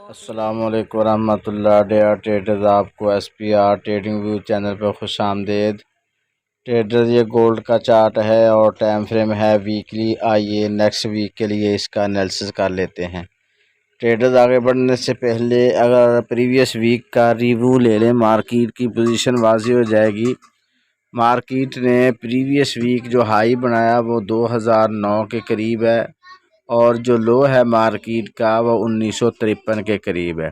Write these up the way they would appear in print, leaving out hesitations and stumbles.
अस्सलामुअलैकुम वरहमतुल्लाह। Dare traders, आपको SPR trading view channel पर खुश आमदेद। ट्रेडर्स, ये गोल्ड का चार्ट है और टाइम फ्रेम है वीकली। आइए नेक्स्ट वीक के लिए इसका एनालिसिस कर लेते हैं। ट्रेडर्स, आगे बढ़ने से पहले अगर प्रीवियस वीक का रिव्यू ले लें, मार्केट की पोजीशन वाज़ी हो जाएगी। मार्केट ने प्रीवियस वीक जो हाई बनाया वो 2009 के करीब है और जो लो है मार्केट का वो 1953 के करीब है।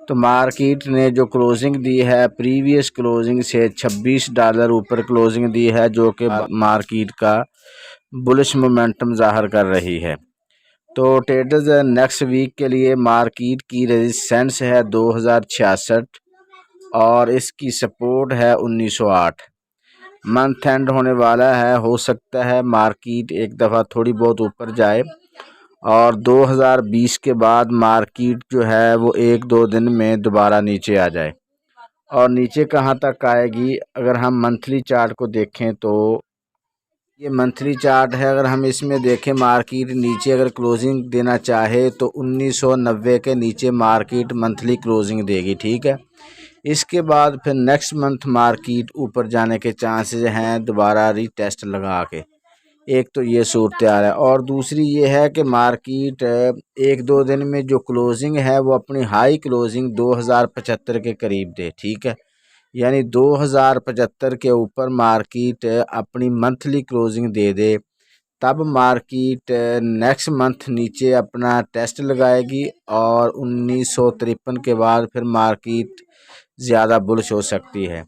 तो मार्केट ने जो क्लोजिंग दी है प्रीवियस क्लोजिंग से $26 ऊपर क्लोजिंग दी है, जो कि मार्केट का बुलिश मोमेंटम ज़ाहिर कर रही है। तो ट्रेडर्स, नेक्स्ट वीक के लिए मार्केट की रेजिस्टेंस है 2066 और इसकी सपोर्ट है 1908। मंथ एंड होने वाला है, हो सकता है मार्केट एक दफ़ा थोड़ी बहुत ऊपर जाए और 2020 के बाद मार्केट जो है वो एक दो दिन में दोबारा नीचे आ जाए। और नीचे कहाँ तक आएगी, अगर हम मंथली चार्ट को देखें तो ये मंथली चार्ट है। अगर हम इसमें देखें मार्केट नीचे अगर क्लोजिंग देना चाहे तो 1990 के नीचे मार्केट मंथली क्लोजिंग देगी, ठीक है। इसके बाद फिर नेक्स्ट मंथ मार्केट ऊपर जाने के चांसेस हैं दोबारा रीटेस्ट लगा के। एक तो ये सूरत हाल है और दूसरी ये है कि मार्केट एक दो दिन में जो क्लोजिंग है वो अपनी हाई क्लोजिंग 2075 के करीब दे, ठीक है। यानी 2075 के ऊपर मार्केट अपनी मंथली क्लोजिंग दे दे, तब मार्केट नेक्स्ट मंथ नीचे अपना टेस्ट लगाएगी और 1953 के बाद फिर मार्केट ज़्यादा बुलिश हो सकती है।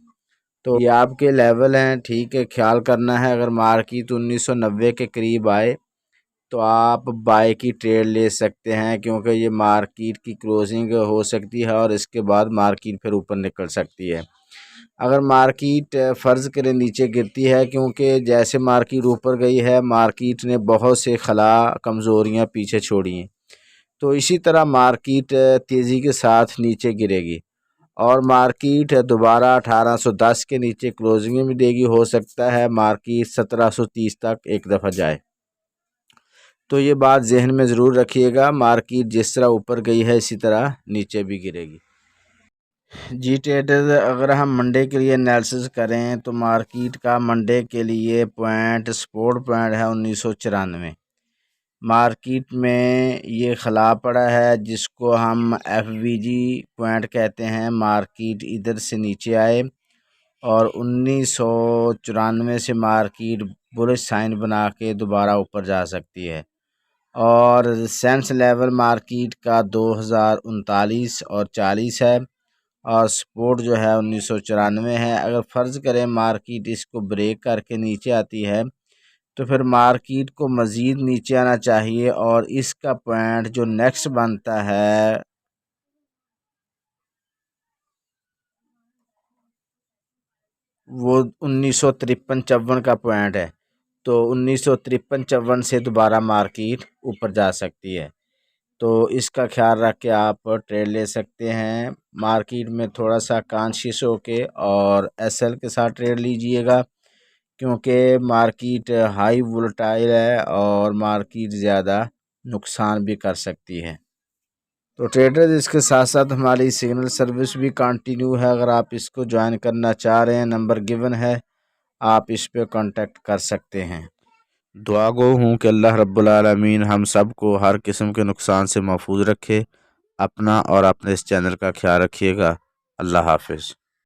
तो ये आपके लेवल हैं, ठीक है, ख्याल करना है। अगर मार्केट 1990 के करीब आए तो आप बाय की ट्रेड ले सकते हैं, क्योंकि ये मार्केट की क्लोजिंग हो सकती है और इसके बाद मार्केट फिर ऊपर निकल सकती है। अगर मार्केट फ़र्ज़ करें नीचे गिरती है, क्योंकि जैसे मार्केट ऊपर गई है मार्केट ने बहुत से खला कमज़ोरियाँ पीछे छोड़ी हैं, तो इसी तरह मार्केट तेज़ी के साथ नीचे गिरेगी और मार्केट दोबारा 1810 के नीचे क्लोजिंग भी देगी। हो सकता है मार्केट 1730 तक एक दफ़ा जाए। तो ये बात जहन में ज़रूर रखिएगा, मार्केट जिस तरह ऊपर गई है इसी तरह नीचे भी गिरेगी। जी ट्रेडर्स, अगर हम मंडे के लिए एनालिसिस करें तो मार्केट का मंडे के लिए सपोर्ट पॉइंट है 1994। मार्केट में ये खला पड़ा है जिसको हम FVG पॉइंट कहते हैं। मार्केट इधर से नीचे आए और 1994 से मार्केट बुलिश साइन बना के दोबारा ऊपर जा सकती है और रेजिस्टेंस लेवल मार्केट का 2039 और 40 है और सपोर्ट जो है 1994 है। अगर फ़र्ज़ करें मार्केट इसको ब्रेक करके नीचे आती है तो फिर मार्केट को मज़ीद नीचे आना चाहिए और इसका पॉइंट जो नेक्स्ट बनता है वो 1953-54 का पॉइंट है। तो 1953-54 से दोबारा मार्केट ऊपर जा सकती है, तो इसका ख्याल रख के आप ट्रेड ले सकते हैं। मार्केट में थोड़ा सा कॉन्शियस होके और SL के साथ ट्रेड लीजिएगा, क्योंकि मार्केट हाई वोलेटाइल है और मार्केट ज़्यादा नुकसान भी कर सकती है। तो ट्रेडर्स, इसके साथ साथ हमारी सिग्नल सर्विस भी कंटिन्यू है। अगर आप इसको ज्वाइन करना चाह रहे हैं, नंबर गिवन है, आप इस पे कांटेक्ट कर सकते हैं। दुआ गो हूँ कि अल्लाह रब्बुल आलमीन हम सब को हर किस्म के नुकसान से महफूज रखे। अपना और अपने इस चैनल का ख्याल रखिएगा। अल्लाह हाफिज़।